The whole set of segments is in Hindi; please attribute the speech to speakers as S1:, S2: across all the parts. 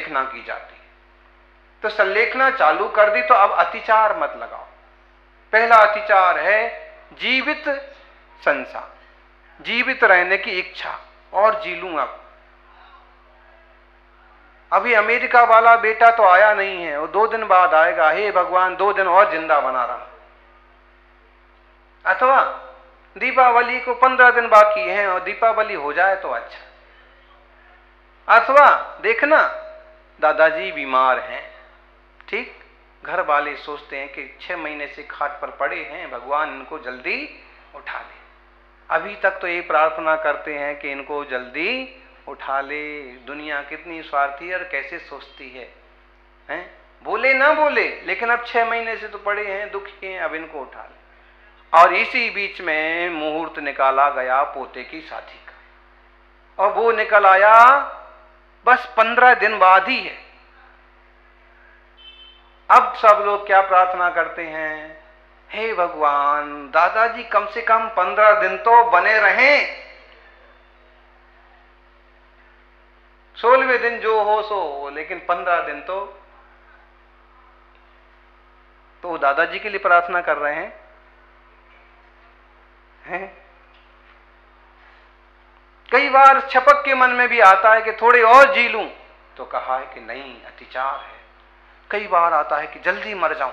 S1: संलेखना की जाती है। तो संलेखना चालू कर दी तो अब अतिचार मत लगाओ। पहला अतिचार है जीवित संसार, जीवित रहने की इच्छा, और जी लूं अब। अभी अमेरिका वाला बेटा तो आया नहीं है, वो 2 दिन बाद आएगा, हे भगवान 2 दिन और जिंदा बना रहा। अथवा दीपावली को 15 दिन बाकी हैं और दीपावली हो जाए तो अच्छा। अथवा देखना दादाजी बीमार हैं, ठीक, घर वाले सोचते हैं कि 6 महीने से खाट पर पड़े हैं, भगवान इनको जल्दी उठा ले। अभी तक तो ये प्रार्थना करते हैं कि इनको जल्दी उठा ले। दुनिया कितनी स्वार्थी और कैसे सोचती है, हैं? बोले ना बोले, लेकिन अब 6 महीने से तो पड़े हैं, दुखी हैं, अब इनको उठा ले। और इसी बीच में मुहूर्त निकाला गया पोते की शादी का, और वो निकल आया बस 15 दिन बाद ही है। अब सब लोग क्या प्रार्थना करते हैं, हे भगवान दादाजी कम से कम 15 दिन तो बने रहें, 16वें दिन जो हो सो हो, लेकिन 15 दिन तो दादाजी के लिए प्रार्थना कर रहे हैं। कई बार छपक के मन में भी आता है कि थोड़े और जी लूं, तो कहा है कि नहीं, अतिचार है। कई बार आता है कि जल्दी मर जाऊं।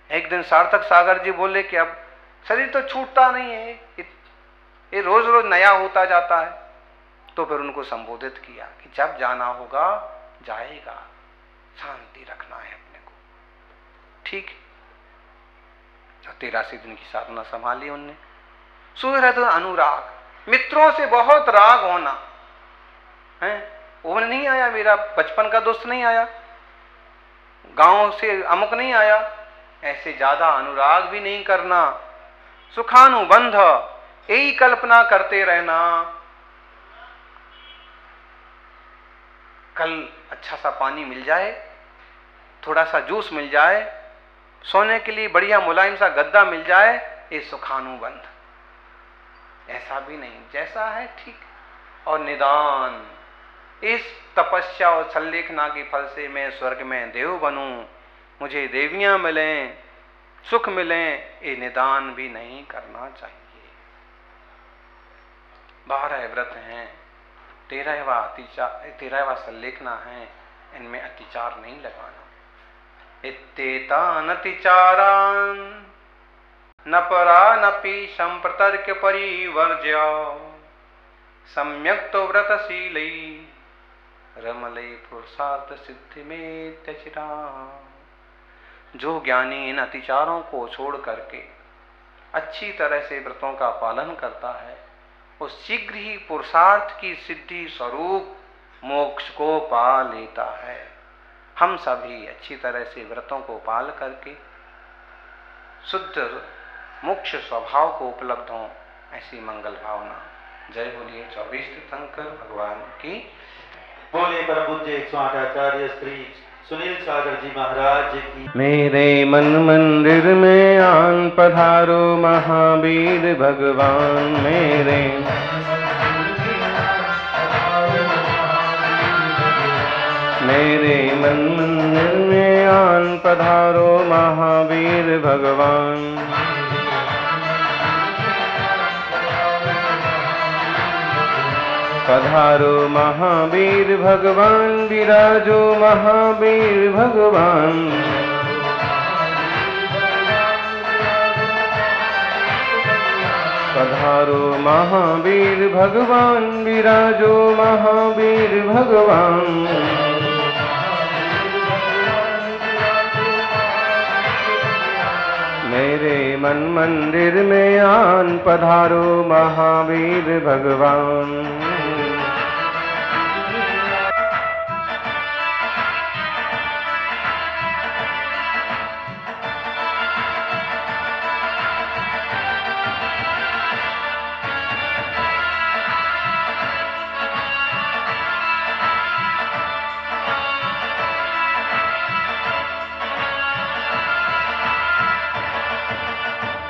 S1: एक दिन सार्थक सागर जी बोले कि अब शरीर तो छूटता नहीं है, ये रोज रोज नया होता जाता है। तो फिर उनको संबोधित किया कि जब जाना होगा जाएगा, शांति रखना है अपने को, ठीक। 83 दिन की साधना संभाली उनने। सुहृद अनुराग, मित्रों से बहुत राग होना है। वो नहीं आया, मेरा बचपन का दोस्त नहीं आया, गांव से अमुक नहीं आया, ऐसे ज्यादा अनुराग भी नहीं करना। सुखानुबंध, यही कल्पना करते रहना, कल अच्छा सा पानी मिल जाए, थोड़ा सा जूस मिल जाए, सोने के लिए बढ़िया मुलायम सा गद्दा मिल जाए, ये सुखानुबंध। ऐसा भी नहीं, जैसा है ठीक। और निदान, इस तपस्या और संलेखना के फल से मैं स्वर्ग में देव बनूं, मुझे देवियां मिलें, सुख मिलें, ये निदान भी नहीं करना चाहिए। 12 व्रत हैं, 13वां संलेखना है, इनमें अतिचार नहीं लगाना। इत्येतान अतिचारान न परा नपि संप्रतर्क्य परिवर्ज्य सम्यक तो व्रतशीलै रमले पुरुषार्थ सिद्धि में त्यजिता। जो ज्ञानी इन अतिचारों को छोड़ करके अच्छी तरह से व्रतों का पालन करता है, वो शीघ्र ही पुरुषार्थ की सिद्धि स्वरूप मोक्ष को पा लेता है। हम सभी अच्छी तरह से व्रतों को पाल करके शुद्ध मोक्ष स्वभाव को उपलब्ध हों, ऐसी मंगल भावना। जय बोलिए 24 तीर्थंकर भगवान की।
S2: बोले परम पूज्य 108 आचार्य श्री सुनील सागर जी महाराज की।
S1: मेरे मन मंदिर में आन पधारो महावीर भगवान मेरे। मेरे मन मंदिर में आन पधारो महावीर भगवान। पधारो महावीर भगवान, विराजो महावीर भगवान। पधारो महावीर भगवान, विराजो महावीर भगवान। मेरे मन मंदिर में आन पधारो महावीर भगवान।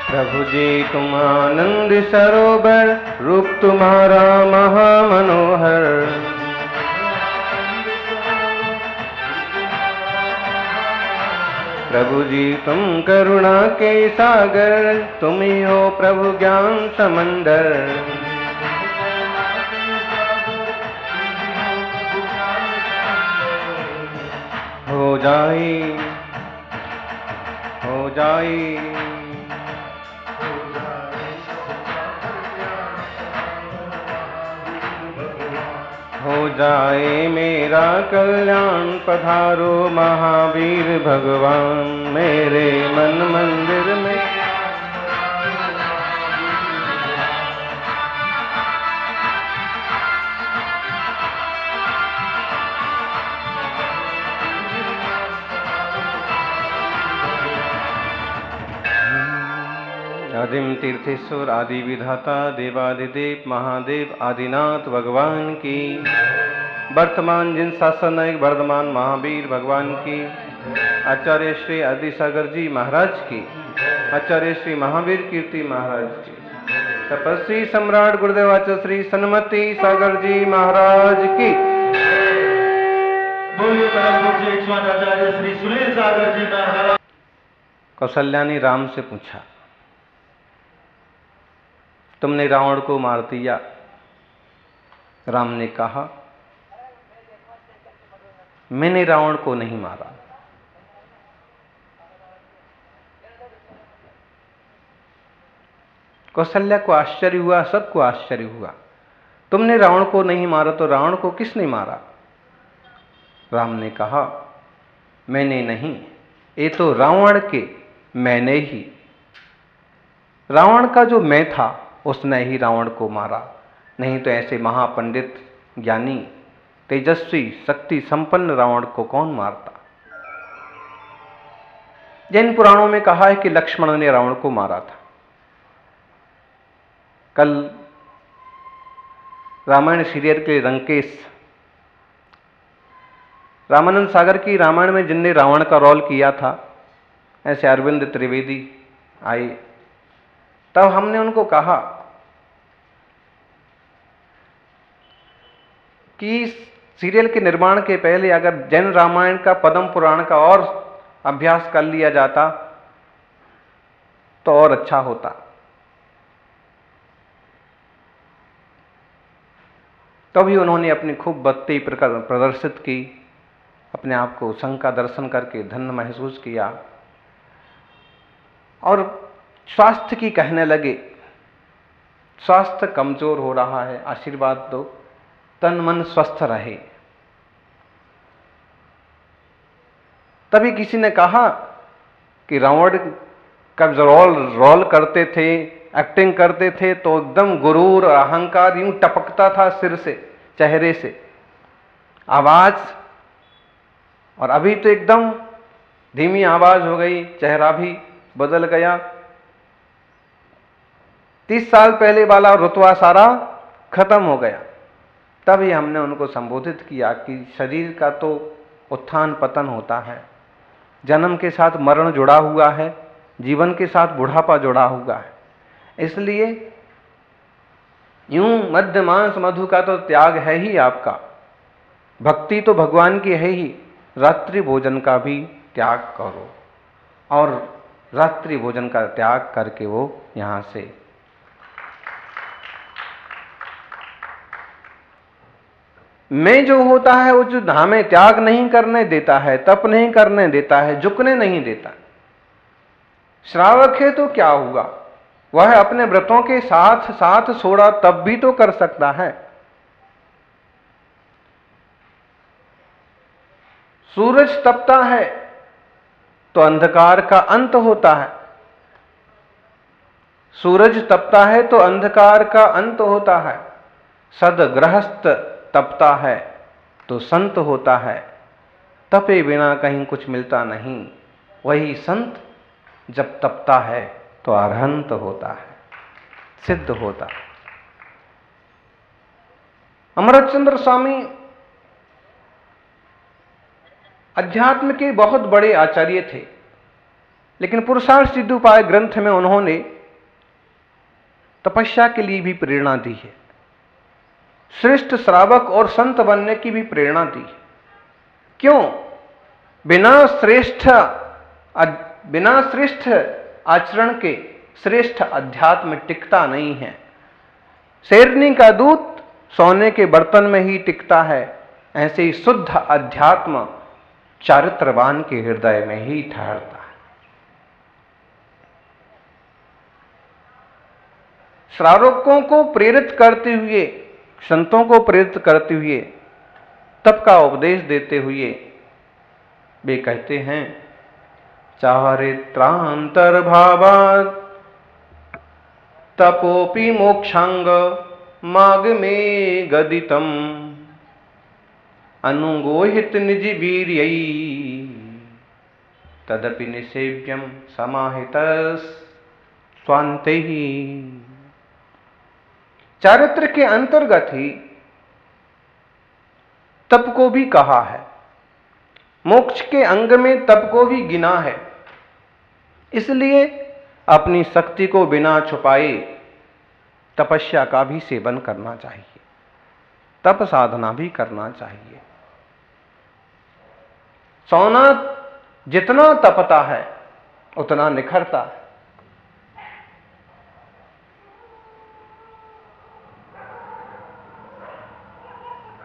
S1: प्रभु जी तुम आनंद सरोवर, रूप तुम्हारा महामनोहर। प्रभु जी तुम करुणा के सागर, तुम ही हो प्रभु ज्ञान समंदर। हो जाए हो जाए हो जाए मेरा कल्याण, पधारो महावीर भगवान मेरे मन मंदिर में। आदिम तीर्थेश्वर आदि विधाता देवादिदेव महादेव आदिनाथ भगवान की, वर्तमान जिन शासन नायक वर्धमान महावीर भगवान की, आचार्य श्री आदिसागर जी महाराज की, आचार्य श्री महावीर कीर्ति महाराज की, तपस्वी सम्राट गुरुदेव आचार्य श्री सन्मति सागर जी महाराज की।
S2: आचार्य श्री सुनील सागर जी महाराज।
S1: कौशल्या ने राम से पूछा, तुमने रावण को मार दिया। राम ने कहा, मैंने रावण को नहीं मारा। कौशल्या को आश्चर्य हुआ, सबको आश्चर्य हुआ। तुमने रावण को नहीं मारा तो रावण को किसने मारा? राम ने कहा, मैंने नहीं, ये तो रावण के मैंने ही। रावण का जो मैं था उसने ही रावण को मारा, नहीं तो ऐसे महापंडित ज्ञानी तेजस्वी शक्ति संपन्न रावण को कौन मारता? जैन पुराणों में कहा है कि लक्ष्मण ने रावण को मारा था। कल रामायण सीरियल के रंकेश रामानंद सागर की रामायण में जिनने रावण का रोल किया था, ऐसे अरविंद त्रिवेदी आए, तब हमने उनको कहा कि सीरियल के निर्माण के पहले अगर जैन रामायण का पद्म पुराण का और अभ्यास कर लिया जाता तो और अच्छा होता। तभी उन्होंने अपनी खूब भक्ति प्रदर्शित की, अपने आप को संघ का दर्शन करके धन्य महसूस किया और स्वास्थ्य की कहने लगे, स्वास्थ्य कमजोर हो रहा है, आशीर्वाद दो, तन मन स्वस्थ रहे। तभी किसी ने कहा कि रावण का रोल करते थे, एक्टिंग करते थे तो एकदम गुरूर और अहंकार यूं टपकता था सिर से, चेहरे से, आवाज, और अभी तो एकदम धीमी आवाज हो गई, चेहरा भी बदल गया। 30 साल पहले वाला रुतबा सारा खत्म हो गया। तभी हमने उनको संबोधित किया कि शरीर का तो उत्थान पतन होता है, जन्म के साथ मरण जुड़ा हुआ है, जीवन के साथ बुढ़ापा जुड़ा हुआ है। इसलिए यूं मध्य मांस मधु का तो त्याग है ही आपका, भक्ति तो भगवान की है ही, रात्रि भोजन का भी त्याग करो। और रात्रि भोजन का त्याग करके वो यहां से मैं जो होता है वो जो हमें त्याग नहीं करने देता है, तप नहीं करने देता है, झुकने नहीं देता। श्रावक है तो क्या हुआ, वह अपने व्रतों के साथ साथ सोड़ा तब भी तो कर सकता है। सूरज तपता है तो अंधकार का अंत होता है, सूरज तपता है तो अंधकार का अंत होता है। सदगृहस्थ तपता है तो संत होता है, तपे बिना कहीं कुछ मिलता नहीं। वही संत जब तपता है तो अरहंत होता है, सिद्ध होता है। अमृतचंद्र स्वामी अध्यात्म के बहुत बड़े आचार्य थे, लेकिन पुरुषार्थ सिद्धोपाय ग्रंथ में उन्होंने तपस्या के लिए भी प्रेरणा दी है, श्रेष्ठ श्रावक और संत बनने की भी प्रेरणा दी है। क्यों? बिना श्रेष्ठ बिना श्रेष्ठ आचरण के श्रेष्ठ अध्यात्म टिकता नहीं है। शेरनी का दूध सोने के बर्तन में ही टिकता है, ऐसे ही शुद्ध अध्यात्म चारित्रवान के हृदय में ही ठहरता है। श्रावकों को प्रेरित करते हुए, संतों को प्रेरित करते हुए, तप का उपदेश देते हुए वे कहते हैं, चारित्रांतर भावात् तपोपि मोक्षांग माग में गदितम अनुगोहित निज वीर्यै तदपि निसेव्यम समाहित स्वान्ते ही। चारित्र के अंतर्गत ही तप को भी कहा है, मोक्ष के अंग में तप को भी गिना है। इसलिए अपनी शक्ति को बिना छुपाए तपस्या का भी सेवन करना चाहिए, तप साधना भी करना चाहिए। सोना जितना तपता है उतना निखरता है।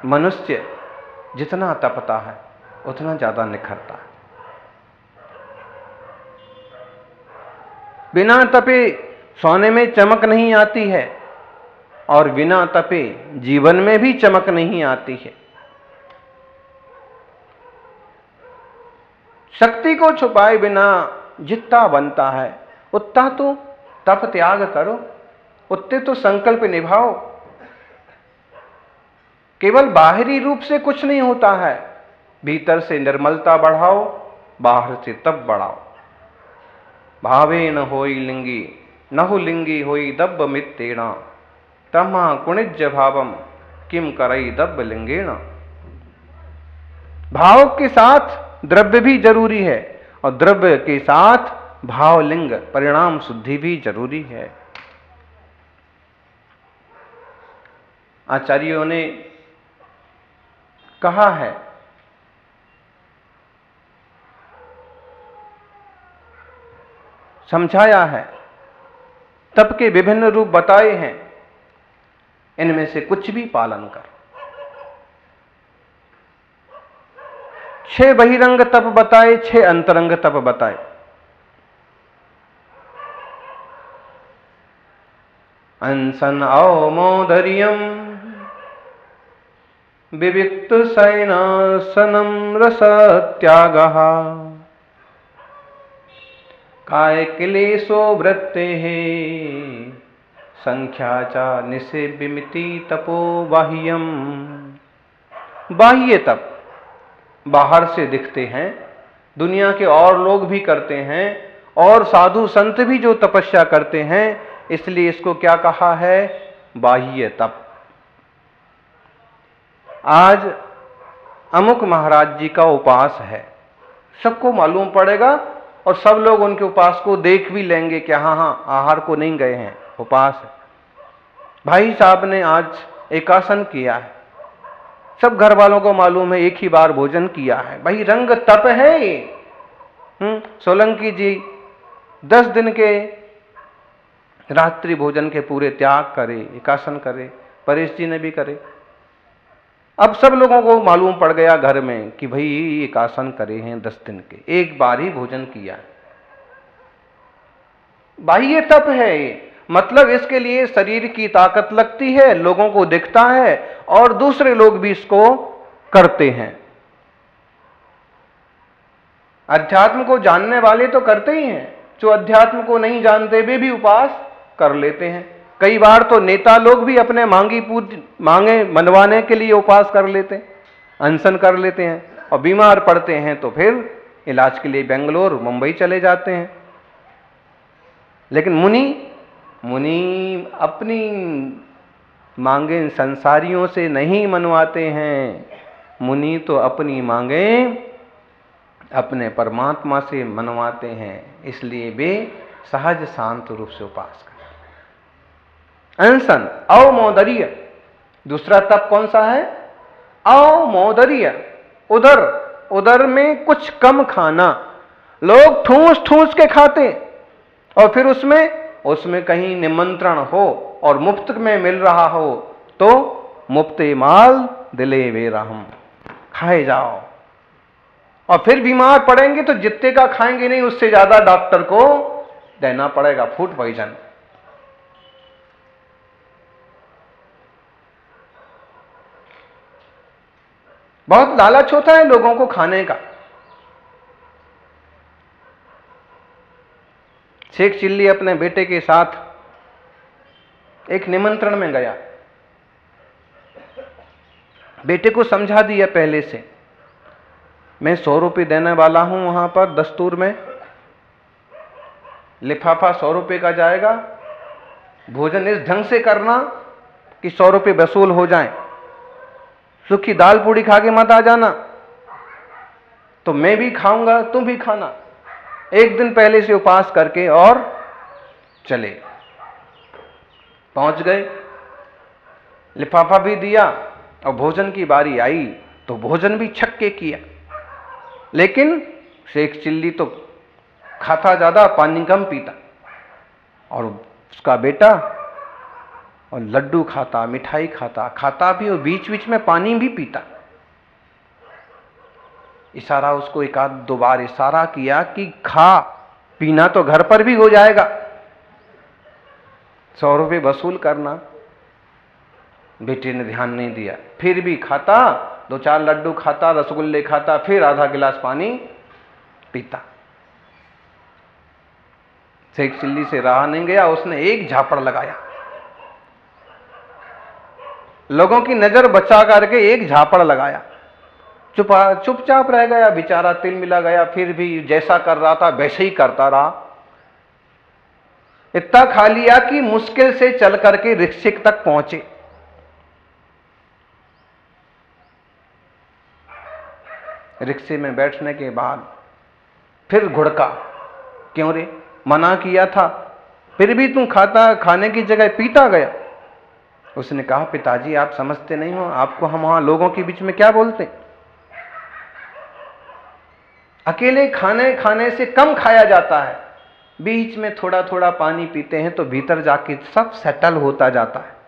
S1: मनुष्य जितना तपता है उतना ज्यादा निखरता है। बिना तपे सोने में चमक नहीं आती है और बिना तपे जीवन में भी चमक नहीं आती है। शक्ति को छुपाए बिना जितना बनता है उतना तो तप त्याग करो, उतने तो संकल्प निभाओ। केवल बाहरी रूप से कुछ नहीं होता है, भीतर से निर्मलता बढ़ाओ, बाहर से तप बढ़ाओ। भावे न होई लिंगी नहु लिंगी होई दब्ब मित्तेण तमा कुणिज भावम किम करई दब्ब लिंगेण। भाव के साथ द्रव्य भी जरूरी है और द्रव्य के साथ भावलिंग परिणाम शुद्धि भी जरूरी है। आचार्यों ने कहा है, समझाया है, तप के विभिन्न रूप बताए हैं, इनमें से कुछ भी पालन कर। 6 बहिरंग तप बताए, 6 अंतरंग तप बताए। अंसन औमोदर्यम विविक्त शयनासनम रस त्यागः काय क्लेशो वृत्ते संख्या चा निसेव्यमिति तपो बाह्यम। बाह्य तप बाहर से दिखते हैं, दुनिया के और लोग भी करते हैं और साधु संत भी जो तपस्या करते हैं, इसलिए इसको क्या कहा है? बाह्य तप। आज अमुक महाराज जी का उपास है, सबको मालूम पड़ेगा और सब लोग उनके उपास को देख भी लेंगे कि हाँ हाँ आहार को नहीं गए हैं, उपास है। भाई साहब ने आज एकासन किया है, सब घर वालों को मालूम है, एक ही बार भोजन किया है। भाई रंग तप है ये। सोलंकी जी 10 दिन के रात्रि भोजन के पूरे त्याग करे, एकासन करे, परेश जी ने भी करे। अब सब लोगों को मालूम पड़ गया घर में कि भाई एकासन करे हैं 10 दिन के, एक बार ही भोजन किया है। बाह्य तप है ये, मतलब इसके लिए शरीर की ताकत लगती है, लोगों को दिखता है और दूसरे लोग भी इसको करते हैं। अध्यात्म को जानने वाले तो करते ही हैं, जो अध्यात्म को नहीं जानते वे भी उपास कर लेते हैं। कई बार तो नेता लोग भी अपने मांगे मनवाने के लिए उपास कर लेते हैं, अनशन कर लेते हैं, और बीमार पड़ते हैं तो फिर इलाज के लिए बेंगलोर मुंबई चले जाते हैं। लेकिन मुनि अपनी मांगे संसारियों से नहीं मनवाते हैं, मुनि तो अपनी मांगे अपने परमात्मा से मनवाते हैं, इसलिए वे सहज शांत रूप से उपास करते। अनशन अवमोदर्य, दूसरा तप कौन सा है? अवमोदर्य, उदर में कुछ कम खाना। लोग ठूस ठूस के खाते, और फिर उसमें कहीं निमंत्रण हो और मुफ्त में मिल रहा हो तो मुफ्त माल दिले बेरहम, खाए जाओ। और फिर बीमार पड़ेंगे तो जितने का खाएंगे नहीं, उससे ज्यादा डॉक्टर को देना पड़ेगा, फूड पॉइजन। बहुत लालच होता है लोगों को खाने का। शेख चिल्ली अपने बेटे के साथ एक निमंत्रण में गया। बेटे को समझा दिया पहले से, मैं 100 रुपये देने वाला हूं वहां पर दस्तूर में, लिफाफा 100 रुपये का जाएगा, भोजन इस ढंग से करना कि 100 रुपये वसूल हो जाएं, सूखी दाल पूड़ी खा के मत आ जाना, तो मैं भी खाऊंगा तुम भी खाना। एक दिन पहले से उपवास करके और चले। पहुंच गए, लिफाफा भी दिया, और भोजन की बारी आई तो भोजन भी छक्के किया। लेकिन शेख चिल्ली तो खाता ज्यादा, पानी कम पीता, और उसका बेटा और लड्डू खाता, मिठाई खाता भी, और बीच बीच में पानी भी पीता। इशारा, उसको एक आध 2 बार इशारा किया कि खा, पीना तो घर पर भी हो जाएगा, 100 रुपये वसूल करना। बेटे ने ध्यान नहीं दिया, फिर भी खाता, 2-4 लड्डू खाता, रसगुल्ले खाता, फिर आधा गिलास पानी पीता। शेख चिल्ली से रहा नहीं गया, उसने एक झापड़ लगाया, लोगों की नजर बचा करके एक झापड़ लगाया। चुपचाप रह गया बेचारा, तिल मिला गया, फिर भी जैसा कर रहा था वैसे ही करता रहा। इतना खा लिया कि मुश्किल से चल करके रिक्शे तक पहुंचे। रिक्शे में बैठने के बाद फिर घुड़का, क्यों रे, मना किया था, फिर भी तू खाने की जगह पीता गया। उसने कहा, पिताजी आप समझते नहीं हो, आपको हम वहां लोगों के बीच में क्या बोलते, अकेले खाने से कम खाया जाता है, बीच में थोड़ा थोड़ा पानी पीते हैं तो भीतर जाके सब सेटल होता जाता है।